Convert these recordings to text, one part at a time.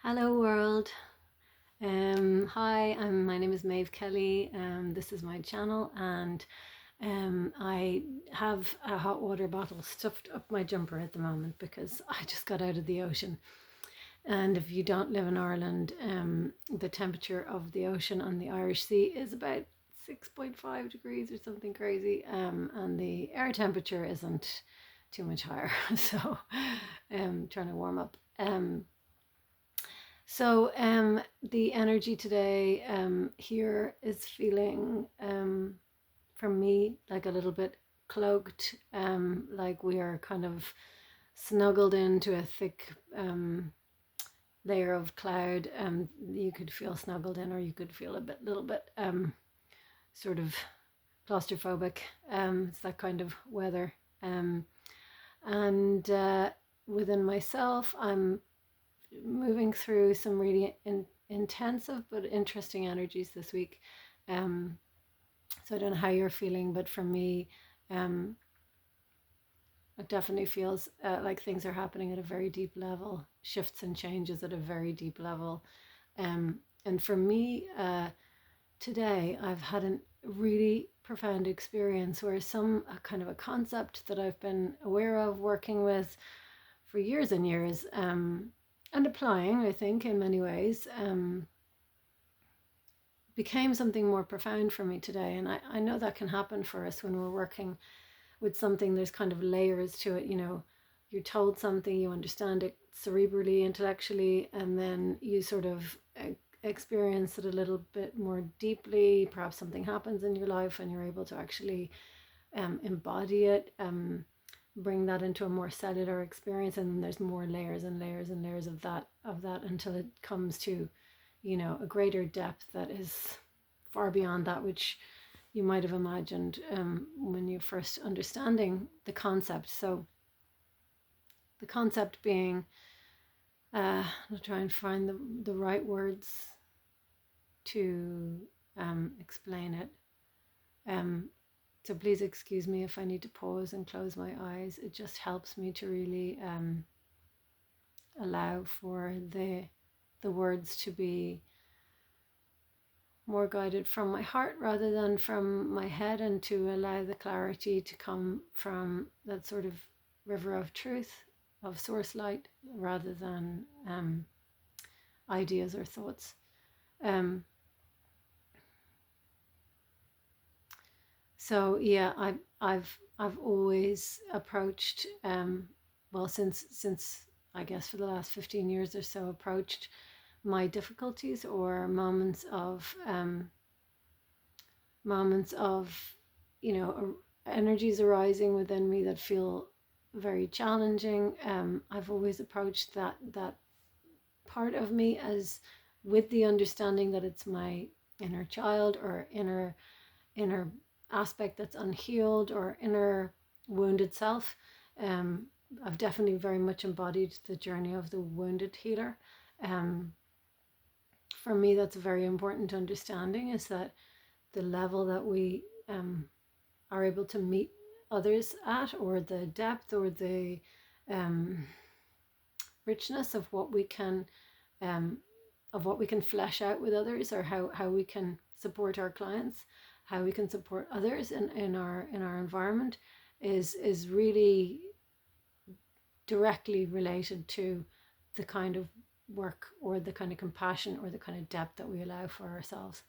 Hello world. Hi, my name is Maeve Kelly. This is my channel, and I have a hot water bottle stuffed up my jumper at the moment because I just got out of the ocean. And if you don't live in Ireland, the temperature of the ocean on the Irish Sea is about 6.5 degrees or something crazy, and the air temperature isn't too much higher. So, trying to warm up. The energy today here is feeling for me like a little bit cloaked, like we are kind of snuggled into a thick layer of cloud. You could feel snuggled in, or you could feel little bit sort of claustrophobic. It's that kind of weather. And Within myself, I'm moving through some really intensive but interesting energies this week. Um, so I don't know how you're feeling, but for me, um, it definitely feels like things are happening at a very deep level, shifts and changes at a very deep level. And for me, today, I've had a really profound experience where some kind of a concept that I've been aware of, working with for years and years, and applying, I think, in many ways, became something more profound for me today. And I know that can happen for us when we're working with something. There's kind of layers to it. You're told something, you understand it cerebrally, intellectually, and then you sort of experience it a little bit more deeply. Perhaps something happens in your life and you're able to actually embody it, bring that into a more cellular experience, and then there's more layers and layers and layers of that until it comes to a greater depth that is far beyond that which you might have imagined when you're first understanding the concept. So the concept being, I'll try and find the right words to explain it. Um, so please excuse me if I need to pause and close my eyes. It just helps me to really allow for the words to be more guided from my heart rather than from my head, and to allow the clarity to come from that sort of river of truth, of source light, rather than ideas or thoughts. Um, so yeah, I've always approached, well, since I guess for the last 15 years or so, approached my difficulties or moments of energies arising within me that feel very challenging. I've always approached that part of me as with the understanding that it's my inner child, or inner aspect that's unhealed, or inner wounded self. Um, I've definitely very much embodied the journey of the wounded healer. Um, for me, that's a very important understanding, is that the level that we are able to meet others at, or the depth or the um, richness um, of what we can flesh out with others, or how we can support our clients, how we can support others in our environment, is really directly related to the kind of work, or the kind of compassion, or the kind of depth that we allow for ourselves.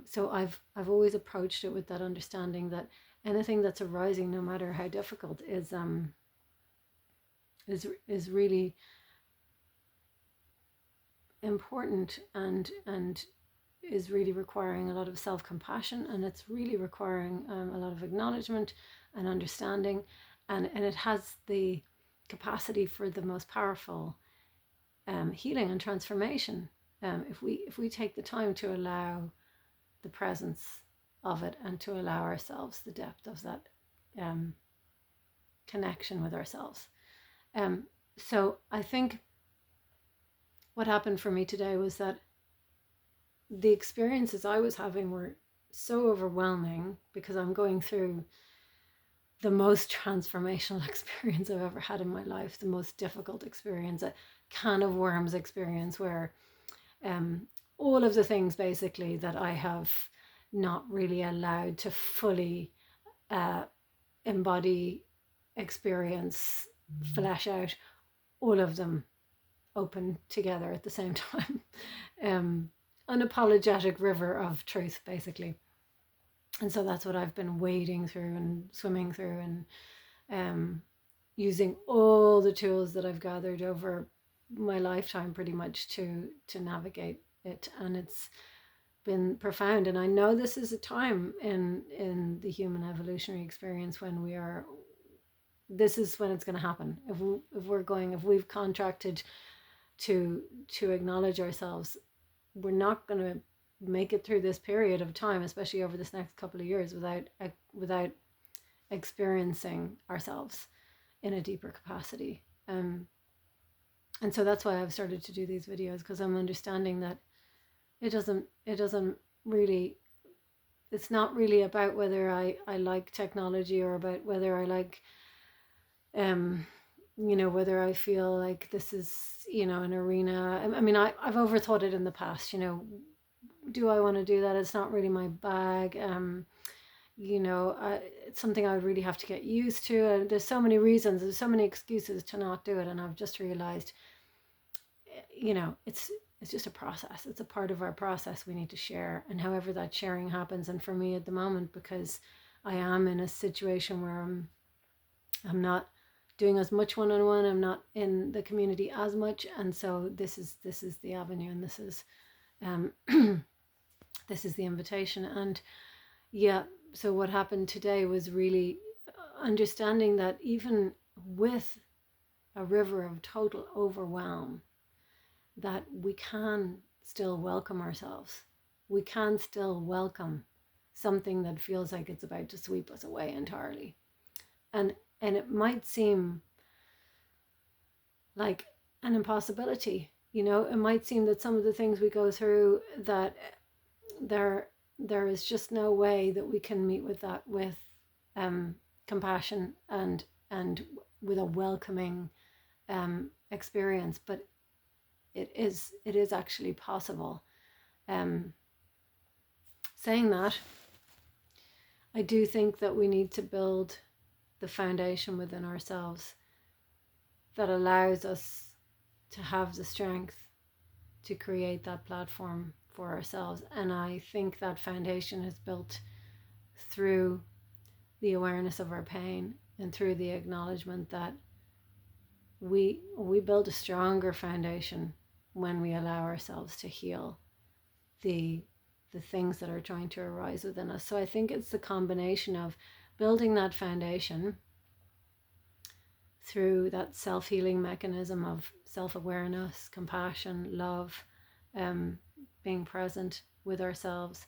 So I've always approached it with that understanding that anything that's arising, no matter how difficult, is really important, and is really requiring a lot of self-compassion, and it's really requiring a lot of acknowledgement and understanding, and it has the capacity for the most powerful healing and transformation, if we take the time to allow the presence of it, and to allow ourselves the depth of that um, connection with ourselves. Um, so I think what happened for me today was that the experiences I was having were so overwhelming, because I'm going through the most transformational experience I've ever had in my life, the most difficult experience, a can of worms experience where um, all of the things basically that I have not really allowed to fully uh, embody, experience, flesh out, all of them open together at the same time. Unapologetic river of truth, basically. And so that's what I've been wading through and swimming through, and using all the tools that I've gathered over my lifetime pretty much to navigate it. And it's been profound. And I know this is a time in the human evolutionary experience when we are, this is when it's going to happen. If we've contracted to acknowledge ourselves, we're not going to make it through this period of time, especially over this next couple of years, without experiencing ourselves in a deeper capacity. And so that's why I've started to do these videos, because I'm understanding that it doesn't really, it's not really about whether I like technology, or about whether I like whether I feel like this is, an arena. I mean, I've overthought it in the past, do I want to do that? It's not really my bag. It's something I would really have to get used to. And there's so many reasons, there's so many excuses to not do it. And I've just realized, it's just a process. It's a part of our process we need to share. And however that sharing happens. And for me at the moment, because I am in a situation where I'm not doing as much one-on-one, I'm not in the community as much. And so this is the avenue, and this is this is the invitation. And yeah, so what happened today was really understanding that even with a river of total overwhelm, that we can still welcome ourselves. We can still welcome something that feels like it's about to sweep us away entirely. And it might seem like an impossibility. It might seem that some of the things we go through, that there is just no way that we can meet with that with compassion and with a welcoming experience. But it is actually possible. Saying that, I do think that we need to build the foundation within ourselves that allows us to have the strength to create that platform for ourselves. And I think that foundation is built through the awareness of our pain, and through the acknowledgement that we build a stronger foundation when we allow ourselves to heal the things that are trying to arise within us. So I think it's the combination of building that foundation through that self-healing mechanism of self-awareness, compassion, love, being present with ourselves,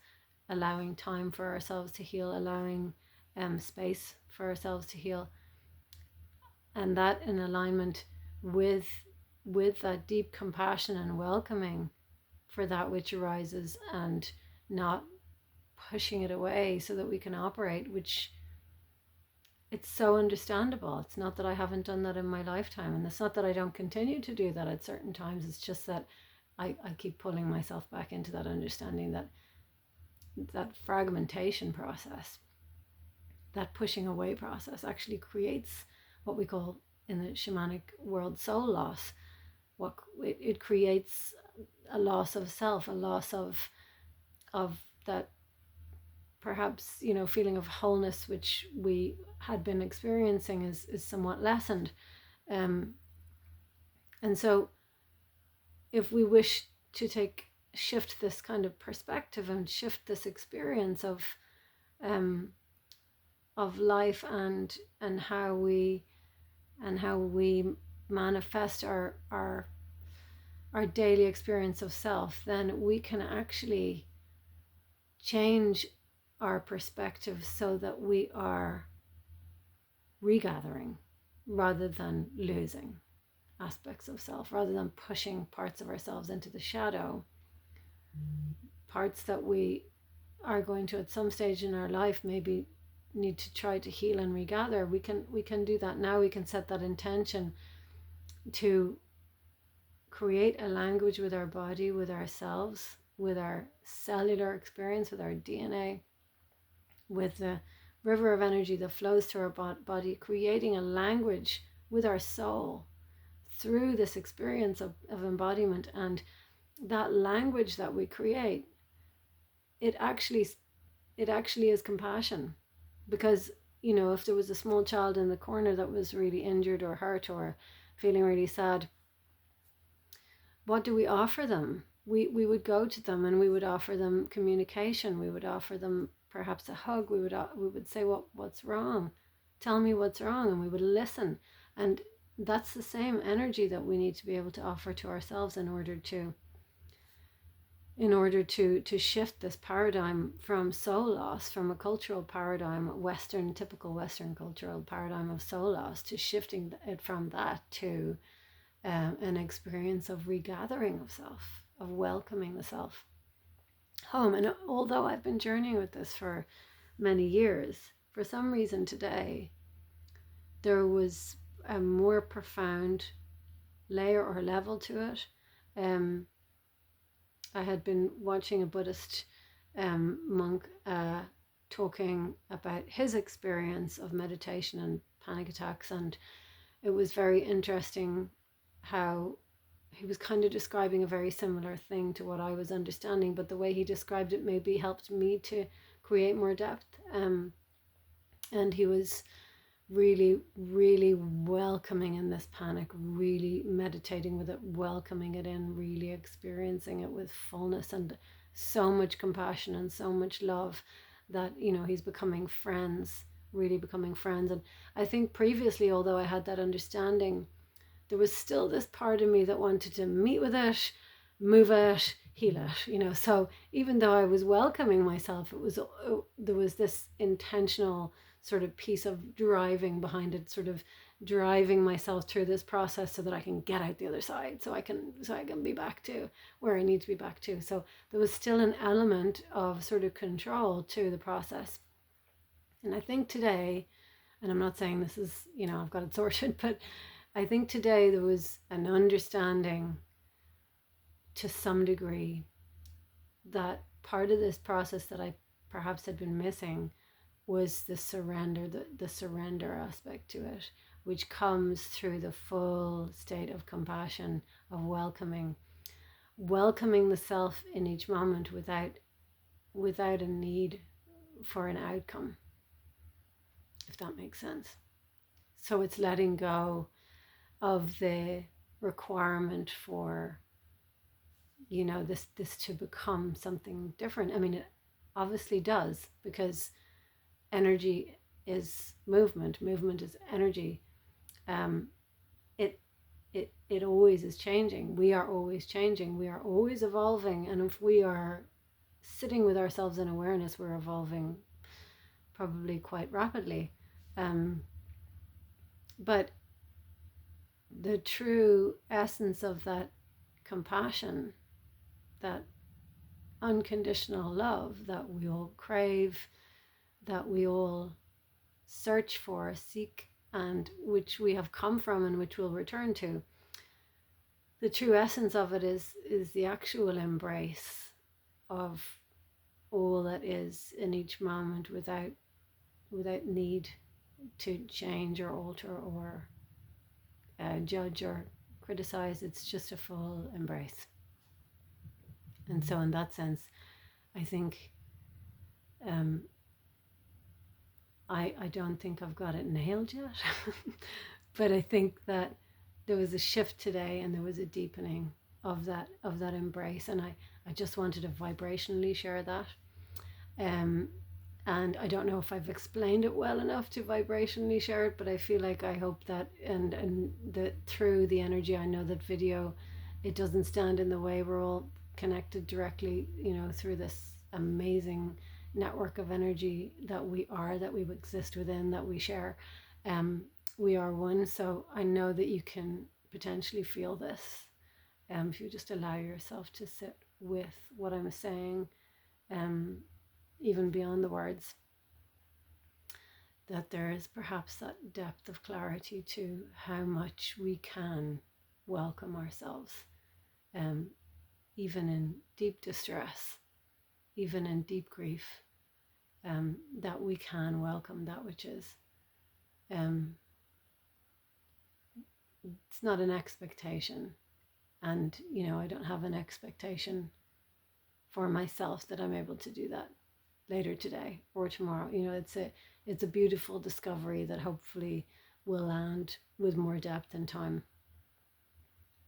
allowing time for ourselves to heal, allowing space for ourselves to heal, and that in alignment with that deep compassion and welcoming for that which arises, and not pushing it away so that we can operate, which it's so understandable. It's not that I haven't done that in my lifetime, and it's not that I don't continue to do that at certain times. It's just that I keep pulling myself back into that understanding that fragmentation process, that pushing away process, actually creates what we call in the shamanic world soul loss. It creates a loss of self, a loss of that perhaps feeling of wholeness which we had been experiencing is somewhat lessened. And so if we wish to shift this kind of perspective and shift this experience of life, and how we manifest our daily experience of self, then we can actually change our perspective so that we are regathering rather than losing aspects of self, rather than pushing parts of ourselves into the shadow, parts that we are going to at some stage in our life maybe need to try to heal and regather, we can do that now. We can set that intention to create a language with our body, with ourselves, with our cellular experience, with our DNA, with the river of energy that flows through our body, creating a language with our soul through this experience of embodiment. And that language that we create, it actually is compassion. Because, you know, if there was a small child in the corner that was really injured or hurt or feeling really sad, what do we offer them? We would go to them and we would offer them communication. We would offer them perhaps a hug. We would say, what's wrong? Tell me what's wrong. And we would listen. And that's the same energy that we need to be able to offer to ourselves in order to shift this paradigm from soul loss, from a cultural paradigm, typical Western cultural paradigm of soul loss, to shifting it from that to an experience of regathering of self, of welcoming the self home. And although I've been journeying with this for many years, for some reason today there was a more profound layer or level to it. I had been watching a Buddhist monk talking about his experience of meditation and panic attacks, and it was very interesting how he was kind of describing a very similar thing to what I was understanding, but the way he described it maybe helped me to create more depth. And he was really, really welcoming in this panic, really meditating with it, welcoming it in, really experiencing it with fullness and so much compassion and so much love that, you know, he's becoming friends, really becoming friends. And I think previously, although I had that understanding, there was still this part of me that wanted to meet with it, move it, heal it, you know. So even though I was welcoming myself, there was this intentional sort of piece of driving behind it, sort of driving myself through this process so that I can get out the other side, so I can be back to where I need to be back to. So there was still an element of sort of control to the process. And I think today, and I'm not saying this is, you know, I've got it sorted, but I think today there was an understanding to some degree that part of this process that I perhaps had been missing was the surrender, the surrender aspect to it, which comes through the full state of compassion, of welcoming the self in each moment without a need for an outcome, if that makes sense. So it's letting go of the requirement for, you know, this to become something different. I mean, it obviously does, because energy is movement is energy. It always is changing. We are always changing, we are always evolving, and if we are sitting with ourselves in awareness, we're evolving probably quite rapidly. But the true essence of that compassion, that unconditional love that we all crave, that we all search for, seek, and which we have come from and which we'll return to, the true essence of it is the actual embrace of all that is in each moment, without need to change or alter or judge or criticize. It's just a full embrace. And so in that sense, I think I don't think I've got it nailed yet, but I think that there was a shift today, and there was a deepening of that embrace, and I just wanted to vibrationally share that. And I don't know if I've explained it well enough to vibrationally share it, but I feel like I hope that, and that through the energy, I know that video, it doesn't stand in the way. We're all connected directly, you know, through this amazing network of energy that we exist within, that we share. We are one. So I know that you can potentially feel this if you just allow yourself to sit with what I'm saying, even beyond the words. that there is perhaps that depth of clarity to how much we can welcome ourselves, um, even in deep distress, even in deep grief, that we can welcome that which is. It's not an expectation. And, I don't have an expectation for myself that I'm able to do that later today or tomorrow. It's a beautiful discovery that hopefully will land with more depth and time.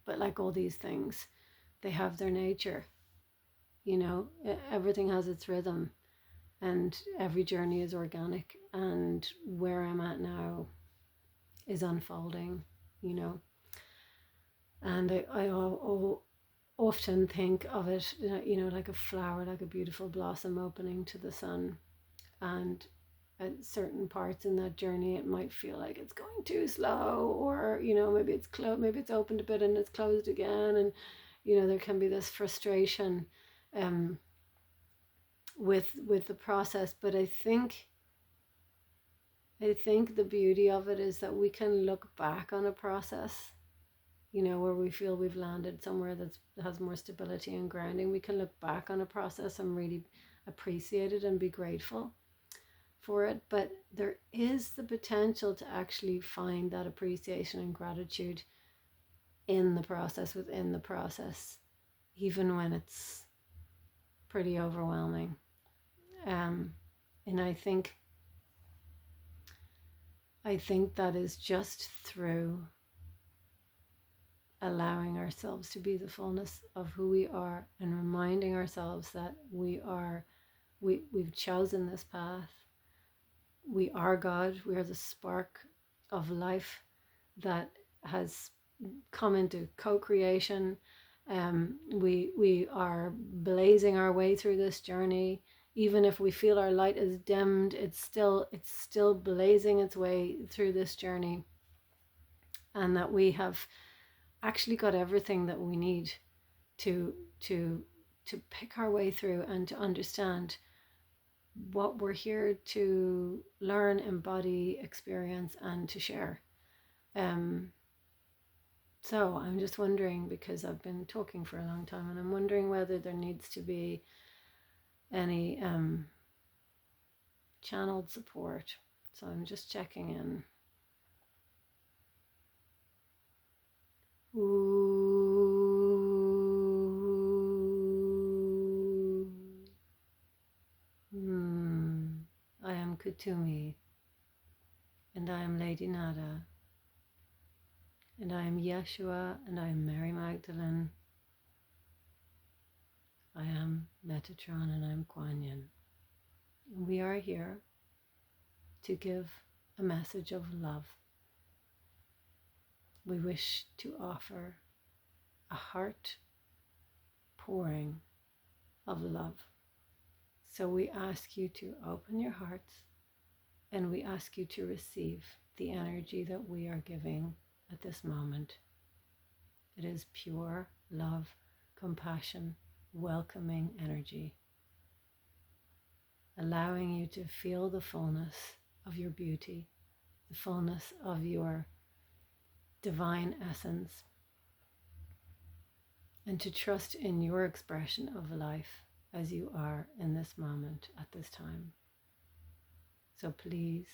But like all these things, they have their nature. Everything has its rhythm, and every journey is organic, and where I'm at now is unfolding, and I often think of it, like a flower, like a beautiful blossom opening to the sun. And at certain parts in that journey, it might feel like it's going too slow, or maybe it's maybe it's opened a bit and it's closed again, and there can be this frustration with the process. But I think the beauty of it is that we can look back on a process, where we feel we've landed somewhere that has more stability and grounding. We can look back on a process and really appreciate it and be grateful for it. But there is the potential to actually find that appreciation and gratitude in the process, within the process, even when it's pretty overwhelming. And I think that is just through allowing ourselves to be the fullness of who we are, and reminding ourselves that we've chosen this path. We are God. We are the spark of life that has come into co-creation. We are blazing our way through this journey. Even if we feel our light is dimmed, it's still blazing its way through this journey, and that we have actually got everything that we need to pick our way through, and to understand what we're here to learn, embody, experience, and to share. So I'm just wondering, because I've been talking for a long time, and I'm wondering whether there needs to be any channeled support. So I'm just checking in. I am Kutumi, and I am Lady Nada, and I am Yeshua, and I am Mary Magdalene. I am Metatron, and I'm Kuan Yin. And we are here to give a message of love. We wish to offer a heart pouring of love. So we ask you to open your hearts, and we ask you to receive the energy that we are giving at this moment. It is pure love, compassion, welcoming energy, allowing you to feel the fullness of your beauty, the fullness of your divine essence, and to trust in your expression of life as you are in this moment at this time. So please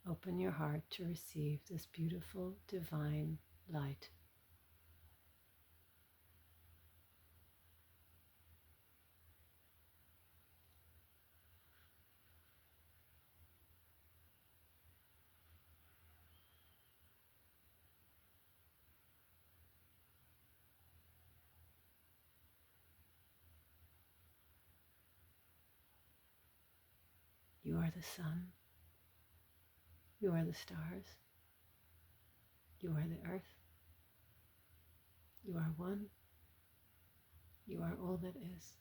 open your heart to receive this beautiful divine light. You are the sun. You are the stars. You are the earth. You are one. You are all that is.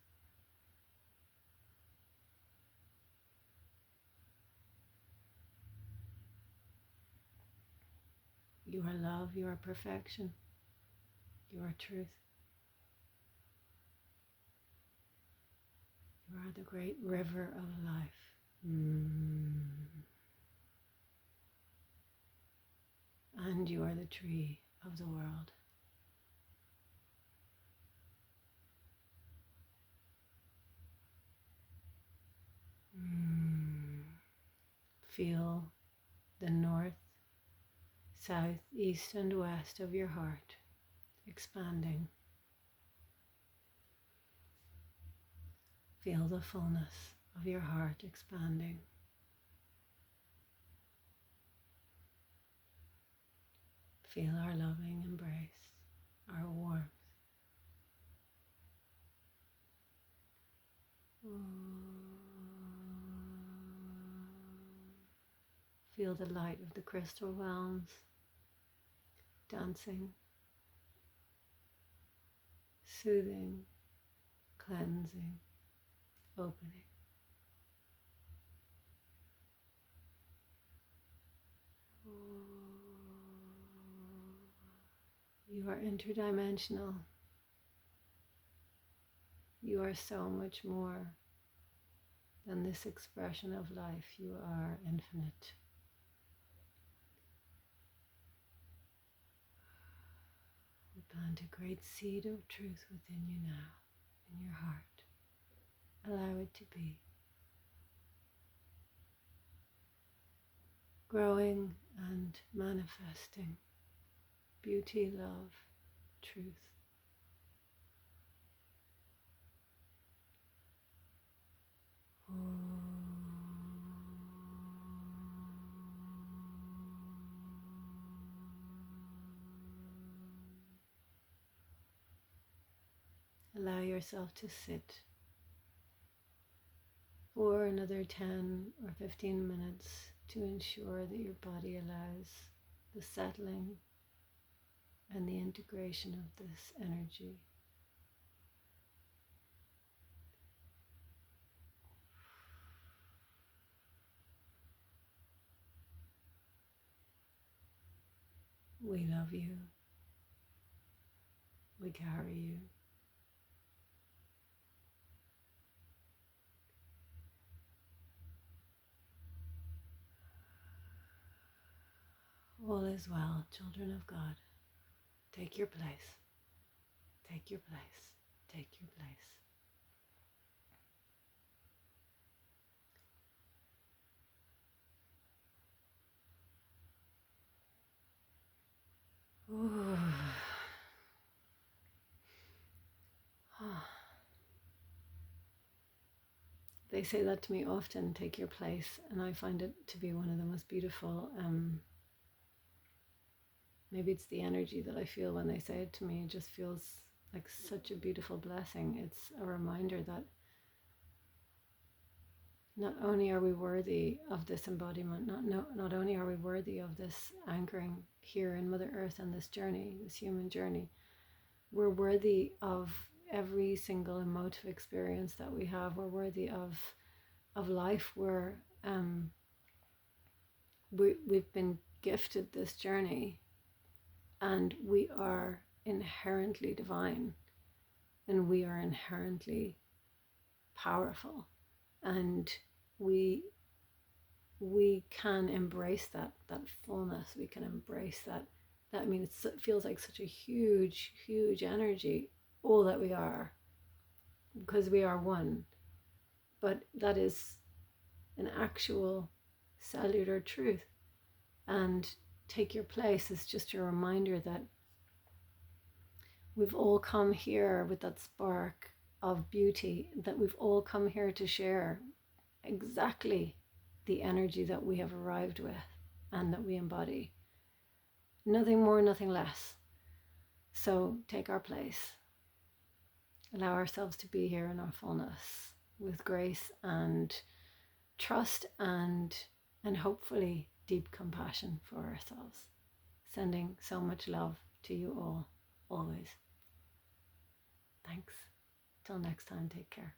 You are love. You are perfection. You are truth. You are the great river of life. and you are the tree of the world. Feel the north, south, east, and west of your heart expanding. Feel the fullness of your heart expanding. Feel our loving embrace, our warmth. Feel the light of the crystal realms dancing, soothing, cleansing, opening. You are interdimensional. You are so much more than this expression of life. You are infinite. We plant a great seed of truth within you now, in your heart. Allow it to be. Growing and manifesting beauty, love, truth. Allow yourself to sit for another 10 or 15 minutes to ensure that your body allows the settling and the integration of this energy. We love you. We carry you. All is well, children of God. Take your place. Take your place. Take your place. Ooh. They say that to me often, take your place, and I find it to be one of the most beautiful, maybe it's the energy that I feel when they say it to me. It just feels like such a beautiful blessing. It's a reminder that not only are we worthy of this embodiment, not only are we worthy of this anchoring here in Mother Earth and this journey, this human journey, we're worthy of every single emotive experience that we have. We're worthy of life. We've been gifted this journey, and we are inherently divine, and we are inherently powerful, and we can embrace that fullness. We can embrace that. I mean, it feels like such a huge energy, all that we are, because we are one. But that is an actual cellular truth. And take your place is just a reminder that we've all come here with that spark of beauty, that we've all come here to share exactly the energy that we have arrived with and that we embody. Nothing more, nothing less. So take our place. Allow ourselves to be here in our fullness with grace and trust and hopefully deep compassion for ourselves. Sending so much love to you all, always. Thanks. Till next time, take care.